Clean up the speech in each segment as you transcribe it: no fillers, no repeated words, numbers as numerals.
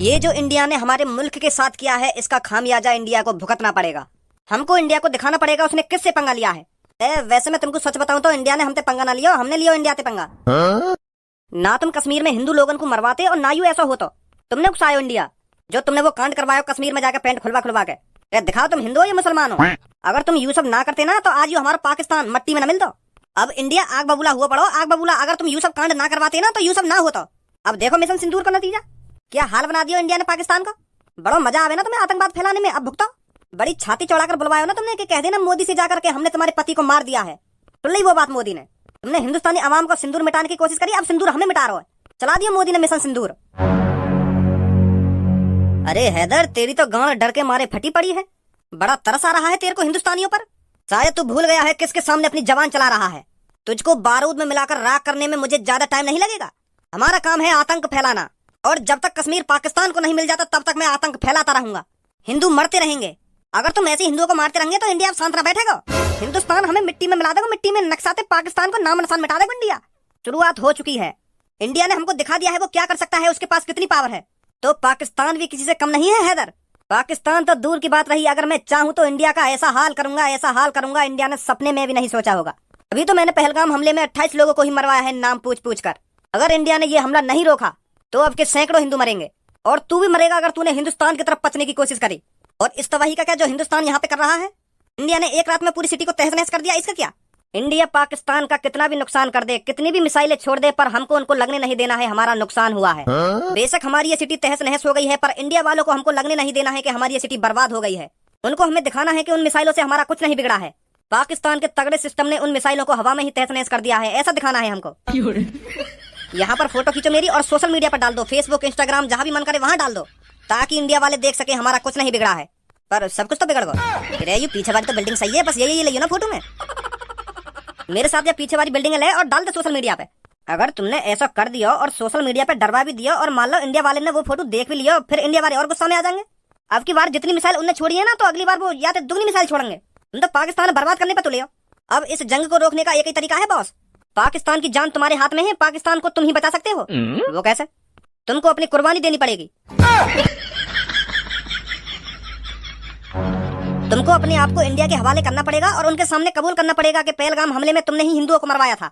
ये जो इंडिया ने हमारे मुल्क के साथ किया है, इसका खामियाजा इंडिया को भुगतना पड़ेगा। हमको इंडिया को दिखाना पड़ेगा उसने किससे पंगा लिया है। वैसे मैं तुमको सच बताऊं तो इंडिया ने हमसे पंगा ना लिया, हमने लिया इंडिया से पंगा। ना तुम कश्मीर में हिंदू लोगों को मरवाते और ना यू ऐसा हो तो तुमने उकसायो इंडिया, जो तुमने वो कांड करवाया कश्मीर में जाकर पैंट खुलवा के दिखाओ तुम हिंदू हो या मुसलमान हो। अगर तुम यू सब ना करते ना तो आज यू हमारा पाकिस्तान मट्टी में न मिलता। अब इंडिया आग बबूला हुआ पड़ो, आग बबूला। अगर तुम यू सब कांड ना करवाते ना तो यू सब ना होता। अब देखो मिशन सिंदूर का नतीजा क्या हाल बना दिया इंडिया ने पाकिस्तान का। बड़ा मजा आवे ना तुम्हें आतंकवाद फैलाने में, अब भुगतो। बड़ी छाती चौड़ाकर बुलवाया ना तुमने कि कह देना मोदी से जाकर के हमने तुम्हारे पति को मार दिया है। सुन ली वो बात मोदी ने। तुमने हिंदुस्तानी आवाम को सिंदूर मिटाने की कोशिश करी, अब सिंदूर हमें मिटा रहा है। चला दिया मोदी ने मिशन सिंदूर। अरे हैदर, तेरी तो गांड डर के मारे फटी पड़ी है। बड़ा तरस आ रहा है तेरे को हिंदुस्तानियों पर। शायद तू भूल गया है किसके सामने अपनी जवान चला रहा है। तुझको बारूद में मिलाकर राख करने में मुझे ज्यादा टाइम नहीं लगेगा। हमारा काम है आतंक फैलाना, और जब तक कश्मीर पाकिस्तान को नहीं मिल जाता तब तक मैं आतंक फैलाता रहूंगा। हिंदू मरते रहेंगे। अगर तुम ऐसे हिंदुओं को मारते रहेंगे तो इंडिया शांत न बैठेगा। हिंदुस्तान हमें मिट्टी में मिला देगा, मिट्टी में नक्साते पाकिस्तान को नाम निशान मिटा देगा इंडिया। शुरुआत हो चुकी है। इंडिया ने हमको दिखा दिया है वो क्या कर सकता है, उसके पास कितनी पावर है। तो पाकिस्तान भी किसी से कम नहीं है हैदर। पाकिस्तान तो दूर की बात रही, अगर मैं चाहूं तो इंडिया का ऐसा हाल करूंगा इंडिया ने सपने में भी नहीं सोचा होगा। अभी तो मैंने पहलगाम हमले में 28 लोगों को ही मरवाया है नाम पूछ कर। अगर इंडिया ने ये हमला नहीं रोका तो अब के सैकड़ों हिंदू मरेंगे, और तू भी मरेगा अगर तूने हिंदुस्तान की तरफ पचने की कोशिश करी। और इस तबाही का क्या जो हिंदुस्तान यहाँ पे कर रहा है। इंडिया ने एक रात में पूरी सिटी को तहस नहस कर दिया, इसका क्या। इंडिया पाकिस्तान का कितना भी नुकसान कर दे, कितनी भी मिसाइलें छोड़ दे, पर हमको उनको लगने नहीं देना है हमारा नुकसान हुआ है। बेशक हमारी ये सिटी तहस नहस हो गई है, पर इंडिया वालों को हमको लगने नहीं देना है कि हमारी ये सिटी बर्बाद हो गई है। उनको हमें दिखाना है कि उन मिसाइलों से हमारा कुछ नहीं बिगड़ा है। पाकिस्तान के तगड़े सिस्टम ने उन मिसाइलों को हवा में ही तहस नहस कर दिया है, ऐसा दिखाना है हमको। यहाँ पर फोटो खींचो मेरी और सोशल मीडिया पर डाल दो, फेसबुक इंस्टाग्राम जहाँ भी मन करे वहाँ डाल दो, ताकि इंडिया वाले देख सके हमारा कुछ नहीं बिगड़ा है। पर सब कुछ तो बिगड़ गया। ये पीछे वाली तो बिल्डिंग सही है, बस यही लियो ना फोटो में। मेरे साथ ये पीछे वाली बिल्डिंग ले और डाल दे सोशल मीडिया पे। अगर तुमने ऐसा कर दिया और सोशल मीडिया पे डरवा भी दिया और मान लो इंडिया वाले ने वो फोटो देख भी लिया, फिर इंडिया वाले और गुस्सा में आ जाएंगे। अब की बार जितनी मिसाइल उनने छोड़ी है ना, तो अगली बार वो या तो दुगनी मिसाइल छोड़ेंगे। तुम तो पाकिस्तान बर्बाद करने पे तुले हो। अब इस जंग को रोकने का एक ही तरीका है बॉस। पाकिस्तान की जान तुम्हारे हाथ में है, पाकिस्तान को तुम ही बचा सकते हो। वो कैसे? तुमको अपनी कुर्बानी देनी पड़ेगी। तुमको अपने आप को इंडिया के हवाले करना पड़ेगा और उनके सामने कबूल करना पड़ेगा कि पहलगाम हमले में तुमने ही हिंदुओं को मरवाया था।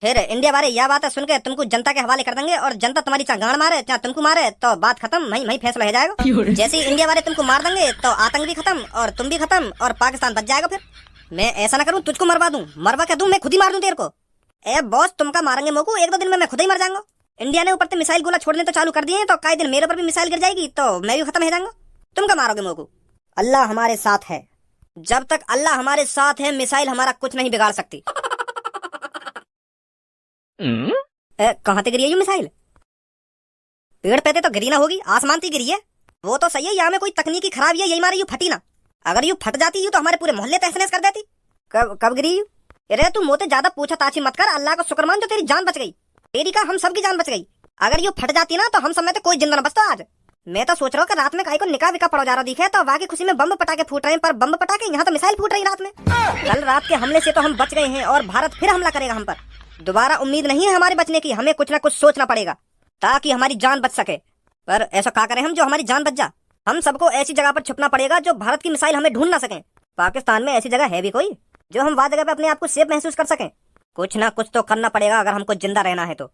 फिर इंडिया वाले यह बात सुनकर तुमको जनता के हवाले कर देंगे, और जनता तुम्हारी चाहे गांड मारे चाहे तुमको मारे तो बात खत्म, वहीं फैसला हो जाएगा। जैसे ही इंडिया वाले तुमको मार देंगे तो आतंक भी खत्म और तुम भी खत्म और पाकिस्तान बच जाएगा। फिर मैं ऐसा ना करूं तुझको मरवा दूं, मरवा क्या दूं, मैं खुद ही मार दूं तेरे को। ए बॉस, तुमका मारेंगे मोको, 1-2 दिन में मैं खुद ही मर जाऊंगा। इंडिया ने ऊपर से मिसाइल गोला छोड़ने तो चालू कर दिए हैं, तो कई दिन मेरे ऊपर भी मिसाइल गिर जाएगी तो मैं भी खत्म हो जाऊंगा। तुम क्या मारोगे मोको। अल्लाह हमारे साथ है। जब तक अल्लाह हमारे साथ है मिसाइल हमारा कुछ नहीं बिगाड़ सकती। कहाँ से गिरी है ये मिसाइल? पेड़ पे तो गिरी ना होगी, आसमान से गिरी है। वो तो सही है, यहाँ में कोई तकनीकी खराबी है, यही मारे यू फटी ना। अगर यू फट जाती यू तो हमारे पूरे मोहल्ले तहस नहस कर देती। कब गिरी यू? अरे तू मोते ज्यादा पूछा ताछी मत कर, अल्लाह का शुक्र मान जो तेरी जान बच गई। तेरी का हम सबकी जान बच गई। अगर यू फट जाती ना तो हम सब में तो कोई जिंदा न बचता आज। मैं तो सोच रहा हूँ कि रात में काई को निकाह विका पड़ा जा रहा दिखे, तो वाकई खुशी में बम पटाखे फूट रहे हैं, पर बम पटाखे यहाँ तो मिसाइल फूट रही रात में। कल रात के हमले से तो हम बच गए हैं और भारत फिर हमला करेगा हम पर। दोबारा उम्मीद नहीं है हमारे बचने की, हमें कुछ ना कुछ सोचना पड़ेगा ताकि हमारी जान बच सके। पर ऐसा क्या करें हम जो हमारी जान बच जा? हम सबको ऐसी जगह पर छुपना पड़ेगा जो भारत की मिसाइल हमें ढूंढ ना सके। पाकिस्तान में ऐसी जगह है भी कोई जो हम वह जगह पे अपने आप को सेफ महसूस कर सकें? कुछ ना कुछ तो करना पड़ेगा अगर हमको जिंदा रहना है तो।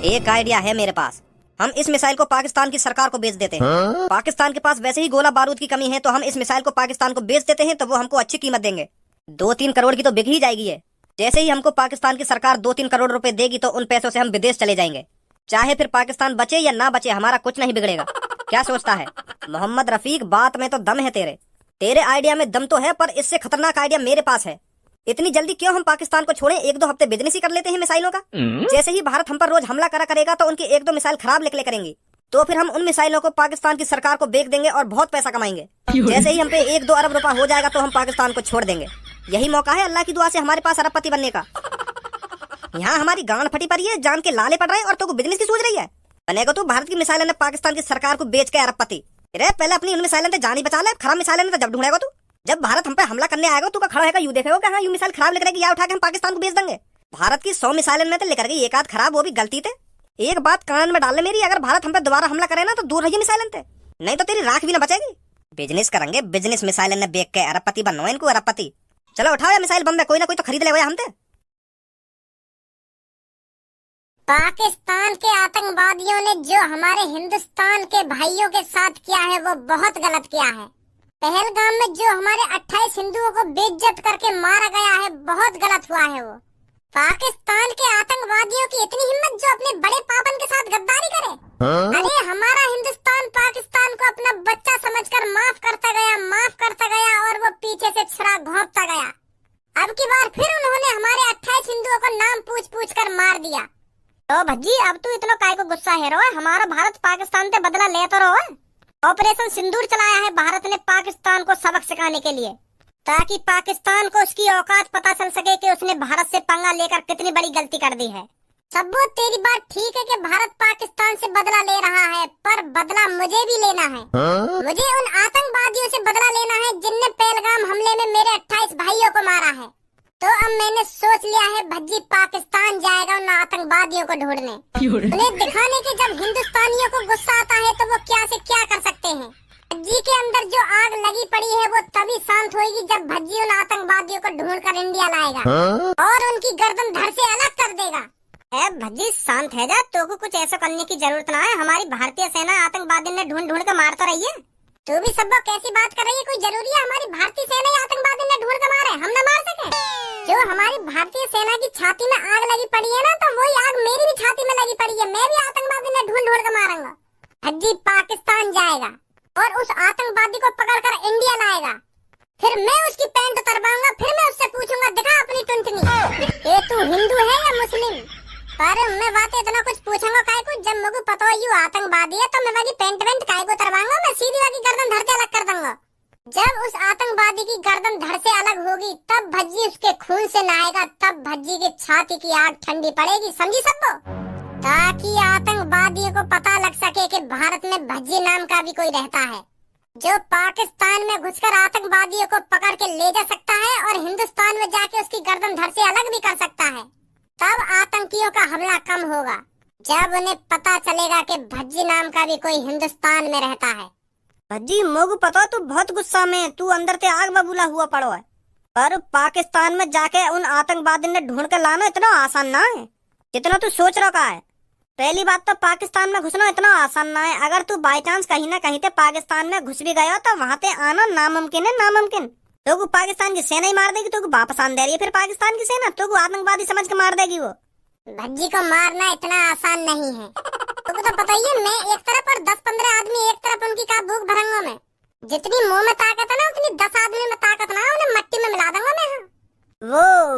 एक आइडिया है मेरे पास। हम इस मिसाइल को पाकिस्तान की सरकार को बेच देते हैं। पाकिस्तान के पास वैसे ही गोला बारूद की कमी है, तो हम इस मिसाइल को पाकिस्तान को बेच देते हैं तो वो हमको अच्छी कीमत देंगे। 2-3 करोड़ की तो बिक ही जाएगी है। जैसे ही हमको पाकिस्तान की सरकार 2-3 करोड़ रुपए देगी तो उन पैसों से हम विदेश चले जाएंगे। चाहे फिर पाकिस्तान बचे या ना बचे, हमारा कुछ नहीं बिगड़ेगा। क्या सोचता है मोहम्मद रफीक? बात में तो दम है तेरे आइडिया में दम तो है, पर इससे खतरनाक आइडिया मेरे पास है। इतनी जल्दी क्यों हम पाकिस्तान को छोड़ें, 1-2 हफ्ते बिजनेस ही कर लेते हैं मिसाइलों का। जैसे ही भारत हम पर रोज हमला करेगा तो उनकी 1-2 मिसाइल खराब निकले करेंगी, तो फिर हम उन मिसाइलों को पाकिस्तान की सरकार को बेच देंगे और बहुत पैसा कमाएंगे। जैसे ही हम पे 1-2 अरब रुपया हो जाएगा तो हम पाकिस्तान को छोड़ देंगे। यही मौका है अल्लाह की दुआ से हमारे पास अरबपति बनने का। यहाँ हमारी गांड फटी पड़ी है, जान के लाले पड़ रहे हैं और तो बिजनेस की सोच रही है। बनेगा तू भारत की मिसाइल ने पाकिस्तान की सरकार को बेच के अरबपति। अरे पहले अपनी उन मिसाइल से जान ही बचा ले, खराब मिसाइल तो जब ढूंढेगा तू। जब भारत हम पे हमला करने आएगा तू का खड़ा है, यू देखेगा कि हाँ यू मिसाइल खराब लिख रही, या उठा के हम पाकिस्तान को बेच देंगे। भारत की 100 मिसाइल में तो लेकर गई 1 आध खराब, वो भी गलती थे। एक बात कान में डाल ले मेरी, अगर भारत हम पे दोबारा हमला करे ना तो दूर रहिए मिसाइलन ते, नहीं तो तेरी राख भी ना बचेगी। बिजनेस करेंगे बिजनेस, मिसाइलन ने बेच के अरबपति बनना इनको, अरबपति। चलो उठाओ या मिसाइल बम, कोई ना कोई तो खरीद ले हम ते। पाकिस्तान के आतंकवादियों ने जो हमारे हिंदुस्तान के भाइयों के साथ किया है वो बहुत गलत किया है। पहलगाम में जो हमारे 28 हिंदुओं को बेइज्जत करके मारा गया है, बहुत गलत हुआ है वो। पाकिस्तान के आतंकवादियों की इतनी हिम्मत जो अपने बड़े पापन के साथ गद्दारी करे। अरे हमारा हिंदुस्तान पाकिस्तान को अपना बच्चा समझकर माफ करता गया और वो पीछे से छुरा घोंपता गया। अब की बार फिर उन्होंने हमारे 28 हिंदुओं को नाम पूछ कर मार दिया। तो भज्जी अब तू इतना काय को गुस्सा है रो? हमारा भारत पाकिस्तान से बदला ले तो रहो। ऑपरेशन सिंदूर चलाया है भारत ने पाकिस्तान को सबक सिखाने के लिए, ताकि पाकिस्तान को उसकी औकात पता चल सके कि उसने भारत से पंगा लेकर कितनी बड़ी गलती कर दी है। सब्बो तेरी बात ठीक है कि भारत पाकिस्तान से बदला ले रहा है, पर बदला मुझे भी लेना है। मुझे उन आतंकवादियों से बदला लेना है जिनने पहलगाम हमले में मेरे 28 भाइयों को मारा है। तो अब मैंने सोच लिया है भज्जी पाकिस्तान जाएगा उन आतंकवादियों को ढूंढने, उन्हें दिखाने के जब हिंदुस्तानियों को गुस्सा आता है तो वो क्या से क्या कर सकते हैं। भज्जी के अंदर जो आग लगी पड़ी है वो तभी शांत होगी जब भज्जी उन आतंकवादियों को ढूंढकर इंडिया लाएगा और उनकी गर्दन धड़ से अलग कर देगा। भज्जी शांत है जा, तो कुछ ऐसा करने की जरूरत ना है। हमारी भारतीय सेना आतंकवादी ने ढूंढ कर मारता रही है। तू भी सब कैसी बात कर रही है? कोई जरूरी है हमारी भारतीय सेना ही आतंकवादी ने ढूंढ कर मारे, हम न मार सके? जो हमारी भारतीय सेना की छाती में आग लगी पड़ी है ना, तो वही आग मेरी भी छाती में लगी पड़ी है। मैं भी आतंकवादी ने ढूंढ कर मारूंगा। भज्जी पाकिस्तान जाएगा और उस आतंकवादी को पकड़कर इंडिया लाएगा, फिर मैं उसकी पैंट उतरवाऊंगा, फिर मैं उससे पूछूंगा दिखा अपनी टुनटनी, ये तू हिंदू है या मुस्लिम? पर मैं बातें इतना कुछ पूछूंगा काय को, जब मुझे पता हो यू आतंकवादी है तो मैं वाली पैंट वेंट काय को उतरवाऊंगा, मैं सीधी वाली गर्दन धड़ से अलग कर दूंगा। जब उस आतंकवादी की गर्दन धड़ से अलग होगी तब भज्जी उसके खून से नहाएगा, तब भज्जी की छाती की आग ठंडी पड़ेगी, समझी सबको? ताकि आतंकवादियों को पता लग सके कि भारत में भज्जी नाम का भी कोई रहता है जो पाकिस्तान में घुसकर आतंकवादियों को पकड़ के ले जा सकता है और हिंदुस्तान में जाके उसकी गर्दन धड़ से अलग भी कर सकता है। तब आतंकियों का हमला कम होगा, जब उन्हें पता चलेगा कि भज्जी नाम का भी कोई हिंदुस्तान में रहता है। भज्जी मोगू पता तू बहुत गुस्सा में, तू अंदर ते आग बबूला हुआ पड़ो है, पर पाकिस्तान में जाके उन आतंकवादी ने ढूंढ कर लाना इतना आसान ना है जितना तू सोच रहा है। पहली बात तो पाकिस्तान में घुसना इतना आसान ना है। अगर तू बाई चांस कहीं ना कहीं ते पाकिस्तान में घुस भी गया तो वहाँ ते आना नामुमकिन है, नामुमकिन। तो पाकिस्तान की सेना ही मार देगी, तो वापस आन दे रही है फिर पाकिस्तान की सेना, तो आतंकवादी समझ के मार देगी वो। भज्जी को मारना इतना आसान नहीं है। तुमको तो पता ही है, मैं एक तरफ और 10-15 आदमी एक तरफ उनकी का भूख भरूंगा मैं। जितनी मुंह में ताकत है ना उतनी 10 आदमी में ताकत ना, उन्हें मट्टी में मिला दूंगा मैं।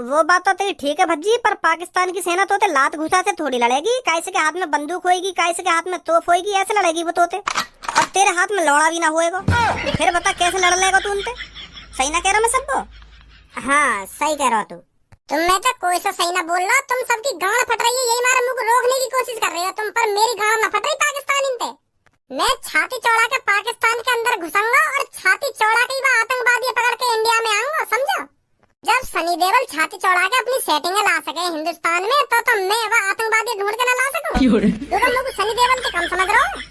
वो बात तो तेरी ठीक है भज्जी, पर पाकिस्तान की सेना तो लात घुसा से थोड़ी लड़ेगी। कैसे के हाथ में बंदूक होएगी, कैसे के हाथ में तोप होएगी, ऐसे लड़ेगी वो तोते, और तेरे हाथ में लौड़ा भी ना होएगा। फिर बता कैसे लड़ लेगा तू उनसे? सही ना कह रहा मैं सबको? हाँ सही कह रहा तू। तुम मैं तो कोई सा सही ना बोल रहा, तुम सबकी गांड फट रही है, यही हमारे मुंह को रोकने की कोशिश कर रहे हो तुम, पर मेरी गांड ना फट रही पाकिस्तान इनते। मैं छाती चौड़ा के पाकिस्तान के अंदर घुसूंगा और छाती चौड़ा के ही आतंकवादी पकड़ के इंडिया में आऊंगा, समझो? जब सनी देओल छाती चौड़ा के अपनी सेटिंग ला सके हिंदुस्तान में, तो मैं वह आतंकवादी ढूंढ के न ला सकूं? तुम सनी देओल के कम समझ रहे हो?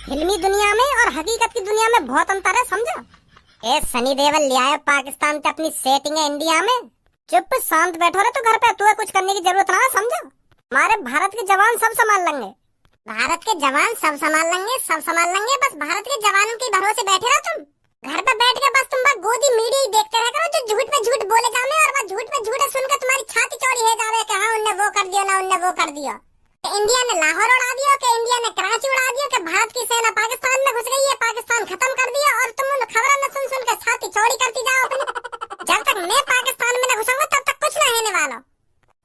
फिल्मी दुनिया में और हकीकत की दुनिया में बहुत अंतर है, समझो? ए सनी देओल ले आया पाकिस्तान से अपनी सेटिंग है इंडिया में, चुप शांत बैठो रे तू घर पे, तुम्हें कुछ करने की जरूरत ना, समझो? हमारे भारत के जवान सब संभाल लेंगे। भारत के जवान सब संभाल लेंगे, सब संभाल लेंगे, बस भारत के जवानों के भरोसे बैठे रहो तुम। घर पे बैठ के बस तुम बस गोदी मीडिया ही देखते रह करो, जो झूठ पे झूठ बोले जावे और बस झूठ पे झूठ सुनकर तुम्हारी छाती चौड़ी है जावे कि हाँ उनने वो कर दिया ना उनने वो कर दिया, कि इंडिया ने लाहौर उड़ा दिया, कि इंडिया ने कराची उड़ा दिया, कि भारत की सेना पाकिस्तान में घुस गई है, पाकिस्तान खत्म कर दिया, और तुम उन खबरों न सुन के छाती चौड़ी करती जाओ अपनी। जब तक मैं पाकिस्तान में न घुसूंगा तब तक कुछ न होने वाला,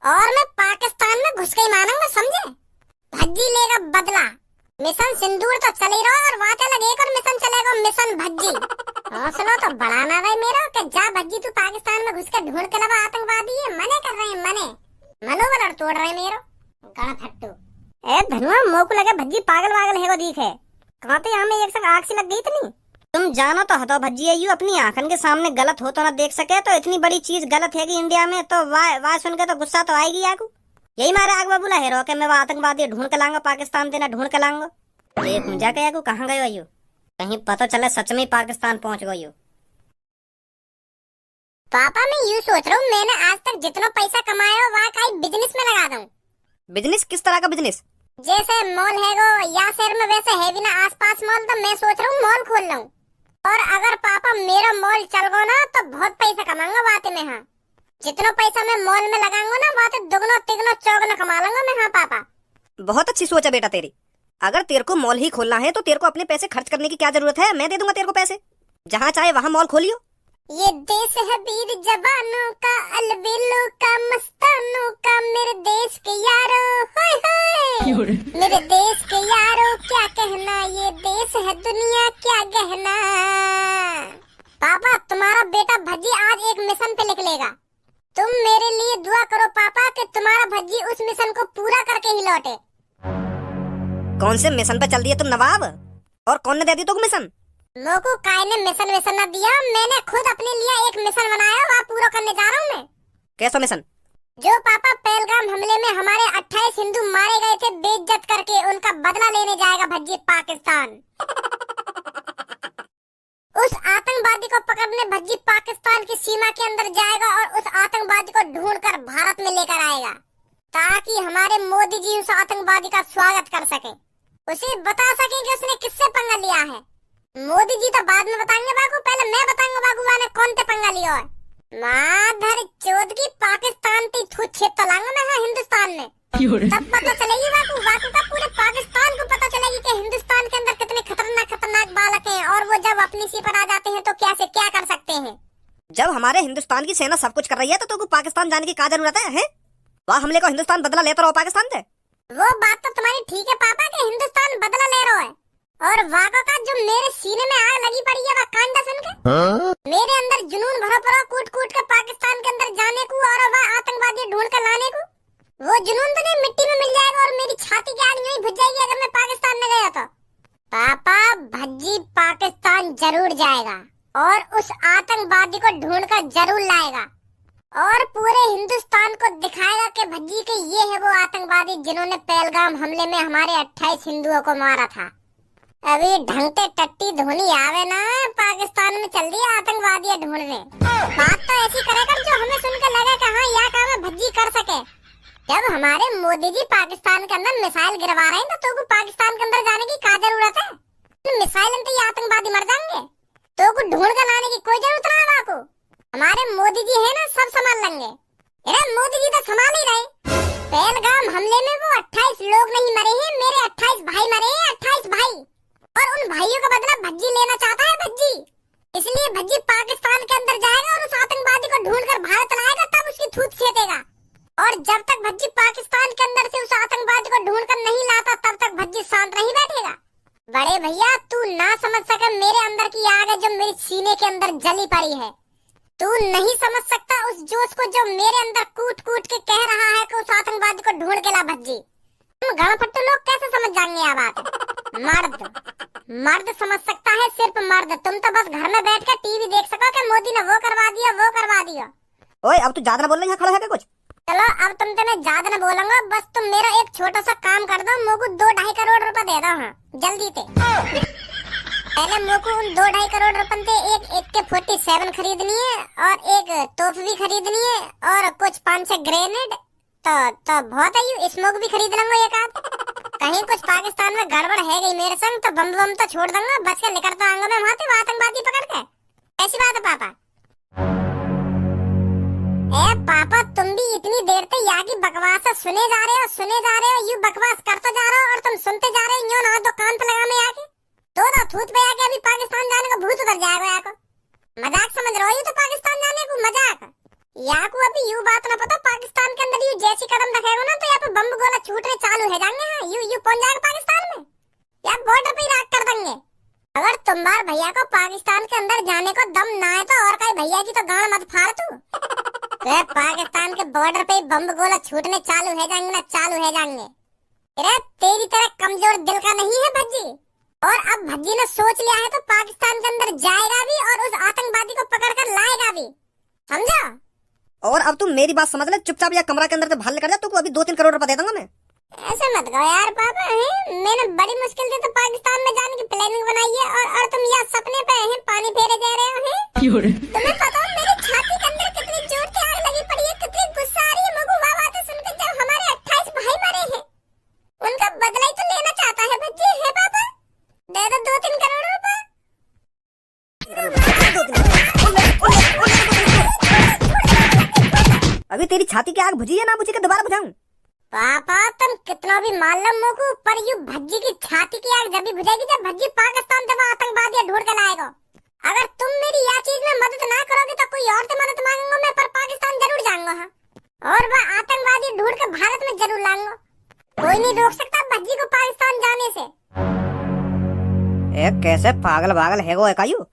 और मैं पाकिस्तान में घुस के ही मानूंगा, समझे? भज्जी लेगा बदला। मिशन सिंदूर तो चल ही रहा और वहाँ चल एक और मिशन चलेगा, मिशन भज्जी। हौसला तो बढ़ाना भाई मेरा, कि जा भज्जी तू पाकिस्तान में घुस के ढूंढ के लगा आतंकवादी है, मने कर रहे हैं, मने मनोबल तोड़ रहे मेरा गणथट्टू। ए धनुआ मोकू लगे भज्जी पागल वागल है वो दिखे, कहते यहाँ में एक संग आग सी लग गई इतनी। तुम जानो तो हतो भज्जी है, यू अपनी आंखन के सामने गलत हो तो ना देख सके, तो इतनी बड़ी चीज गलत है कि इंडिया में, तो वाह सुन के तो गुस्सा तो आएगी याकू। यही मारे आग बाबूला हेरो के मैं वो आतंकवादी ढूंढ के लाऊंगा, पाकिस्तान देना ढूंढ के लाऊंगा। एक मुझा के को कहाँ गयो आयु, कहीं पता चले सच में पाकिस्तान पहुंच गयो। पापा मैं यूँ सोच रहा हूँ, मैंने आज तक जितना पैसा कमाया हो वहाँ का बिजनेस में लगा दूं। बिजनेस? किस तरह का बिजनेस? जैसे मॉल है वो या शहर में वैसे है भी ना आसपास मॉल, तो मैं सोच रहा हूँ मॉल खोल लूं। और अगर पापा मेरा मॉल चल गो ना तो बहुत पैसा कमाऊंगा बातें में। हाँ, जितना पैसा मैं मॉल में लगाऊंगा ना बातें दुगना तिगना चौगना कमा लूंगा मैं। हाँ पापा, बहुत अच्छी सोच है बेटा तेरी। अगर तेरे को मॉल ही खोलना है तो तेरे को अपने पैसे खर्च करने की क्या जरूरत है, मैं दे दूंगा तेरे को पैसे, जहाँ चाहे वहाँ मॉल खोलियो। ये देश है वीर जवानों का, अलबेलों का, मस्तानों का, मेरे देश के यारों, हाय हाय मेरे देश के यारों क्या कहना, ये देश है दुनिया क्या कहना। पापा तुम्हारा बेटा भज्जी आज एक मिशन पे निकलेगा, तुम मेरे लिए दुआ करो पापा कि तुम्हारा भज्जी उस मिशन को पूरा करके ही लौटे। कौन से मिशन पे चल दिए तुम नवाब, और कौन ने दे दी तुमको मिशन? मोको काय ने मिशन न दिया, मैंने खुद अपने लिए एक मिशन बनाया, वहाँ पूरा करने जा रहा हूँ मैं। कैसा मिशन? जो पापा पहलगाम हमले में हमारे 28 हिंदू मारे गए थे बेइज्जत करके, उनका बदला लेने जाएगा भज्जी पाकिस्तान। उस आतंकवादी को पकड़ने भज्जी पाकिस्तान की सीमा के अंदर जाएगा और उस आतंकवादी को ढूंढकर भारत में लेकर आएगा, ताकि हमारे मोदी जी उस आतंकवादी का स्वागत कर सके, उसे बता सके कि उसने किससे पंगा लिया है। मोदी जी तो बाद में बताएंगे बाबू, पहले मैं बताऊंगा बाबू ने कौन से पंगा लिया है। माधर चौथ की पाकिस्तान की थूत छेद तो लाऊंगा मैं। हाँ, हिंदुस्तान में तब पता चलेगी बाकू का पूरे पाकिस्तान को पता चलेगी कि हिंदुस्तान के अंदर कितने खतरनाक बालक हैं, और वो जब अपनी सी पर आ जाते हैं तो कैसे क्या कर सकते हैं। जब हमारे हिंदुस्तान की सेना सब कुछ कर रही है तो तुमको पाकिस्तान जाने की क्या जरूरत है? वहाँ हमले को हिंदुस्तान बदला लेता रहो पाकिस्तान से। वो बात तो तुम्हारी ठीक है पापा कि हिंदुस्तान बदला ले रहा है, और वाको का जो मेरे सीने में आग लगी पड़ी है वह कांडा सुन के मेरे अंदर जुनून भरा पड़ा कूट कूट के पाकिस्तान के अंदर जाने को और वह आतंकवादी ढूंढ कर लाने को। वो जुनून तो नहीं मिट्टी में मिल जाएगा और मेरी छाती की आग यूं बुझ जाएगी अगर मैं पाकिस्तान में गया तो। पापा भज्जी पाकिस्तान जरूर जाएगा और उस आतंकवादी को ढूंढ कर जरूर लाएगा, और पूरे हिंदुस्तान को दिखाएगा कि भज्जी के ये है वो आतंकवादी जिन्होंने पहलगाम हमले में हमारे 28 हिंदुओं को मारा था। अभी ढंगते टट्टी धोनी आवे ना पाकिस्तान में चल दिया आतंकवादी ढूंढने। बात तो ऐसी करेगा जो हमें सुनकर लगे कि हाँ यह काम है भज्जी कर सके। जब हमारे मोदी जी पाकिस्तान के अंदर मिसाइल गिरवा रहे हैं तो पाकिस्तान के अंदर जाने की क्या जरूरत है? मिसाइल तो ये आतंकवादी मर जाएंगे, तो ढूंढ कर लाने की कोई जरूरत ना है। को हमारे मोदी जी है ना सब संभाल लेंगे। अरे मोदी जी तो संभाल ही रहे। पहलगाम हमले में वो 28 लोग नहीं मरे हैं, मेरे 28 भाई मरे हैं, 28 भाई, और उन भाइयों का बदला भज्जी लेना चाहता है भज्जी। इसलिए भज्जी पाकिस्तान के अंदर जाएगा और उस आतंकवादी को ढूंढकर भारत लाएगा, तब उसकी थूत छेदेगा। और जब तक भज्जी पाकिस्तान के अंदर से उस आतंकवादी को ढूंढकर नहीं लाता तब तक भज्जी शांत नहीं बैठेगा। बड़े भैया तू ना समझ सके मेरे अंदर की आग है जो मेरे सीने के अंदर जली पड़ी है। तू नहीं समझ सकता उस जोश को जो मेरे अंदर कूट कूट के कह रहा है कि उस आतंकवादी को ढूंढ के ला भज्जी। तुम गणपट्टू लोग कैसे समझ जाएंगे यह बात? मर्द समझ सकता है, सिर्फ मर्द। तुम तो बस घर में बैठ कर टीवी देख सको कि मोदी ने वो करवा दिया वो करवा दिया। ओए अब तू ज्यादा ना बोल रही है, खड़ा है क्या कुछ? चलो अब तुमसे मैं ज्यादा न बोलूंगा, बस तुम मेरा एक छोटा सा काम कर दो, मुझको 2-2.5 करोड़ रुपए दे दो। हाँ जल्दी से। पहले मुझको उन 2-2.5 करोड़ रुपए से एक AK-47 खरीदनी है और एक तोप भी खरीदनी है और कुछ 5-6 ग्रेनेड। तो बहुत है, स्मोक भी खरीद लूंगा एक आध। कहीं कुछ पाकिस्तान में गड़बड़ है गई मेरे संग तो बम बम तो छोड़ दूंगा, बच के निकलता आऊंगा मैं वहाँ से आतंकवादी पकड़ के। ऐसी बात है पापा? ए पापा तुम भी इतनी देर से यहाँ की बकवास सुने जा रहे हो, यूं बकवास करते जा रहे हो और तुम सुनते जा रहे हो। यूं ना तो कान पे लगा मैं आके दो थूत पे आके अभी पाकिस्तान जाने का भूत उतर जाएगा। यहाँ को मजाक समझ रहे हो? तो पाकिस्तान जाने को मजाक यहाँ को अभी यूं बात ना पता, पाकिस्तान के अंदर यूं जैसी कदम रखेगा ना तो यहाँ पे बम गोला छूटने चालू है जाएंगे। हाँ यूं पहुंच जाएगा पाकिस्तान में, यहाँ बॉर्डर पे राख कर देंगे। अगर तुम्हारे भैया को पाकिस्तान के अंदर जाने को दम ना है तो और कहीं भैया की तो गांड मत फाड़ तू। तो पाकिस्तान के बॉर्डर पे बम गोला छूटने चालू है जाएंगे ना, चालू है जाएंगे। अरे तेरी तरह कमजोर दिल का नहीं है भज्जी, और अब भज्जी ने सोच लिया है तो पाकिस्तान के अंदर जाएगा भी और उस आतंकवादी को पकड़ कर लाएगा भी, समझा? और अब तुम मेरी बात समझ ले, चुपचाप या कमरा के अंदर से बाहर निकल जा, तो अभी 2-3 करोड़ रुपए दे दूंगा मैं। ऐसे मत कहो यार पापा, है मैंने बड़ी मुश्किल से तो पाकिस्तान में जाने की प्लानिंग बनाई है, और तुम यहाँ सपने पे हैं पानी फेरे जा रहे हो हैं। तुम्हें पता है मेरी छाती के अंदर कितनी जोर की आग लगी पड़ी है, कितनी गुस्सा आ रही है मगू वाह बातें सुनकर। जब हमारे 28 भाई मरे हैं, उनका बदला ही तो लेना चाहता है बच्चे। है पापा, दे दो 2-3 करोड़ रुपए। अभी तेरी छाती की आग बुझी है ना बुझी के दोबारा बुझाऊं? पापा तुम कितना भी मान लो मुझको, पर यू भज्जी की छाती की आग जब भी बुझेगी जब भज्जी पाकिस्तान से वो आतंकवादी ढूंढ कर लाएगा। अगर तुम मेरी यह चीज में मदद ना करोगे तो कोई और से मदद मांगूंगा मैं, पर पाकिस्तान जरूर जाऊंगा। हाँ, और वह आतंकवादी ढूंढ कर भारत में जरूर लाऊंगा। कोई नहीं रोक सकता भज्जी को पाकिस्तान जाने से। कैसे पागल है वो एकायू।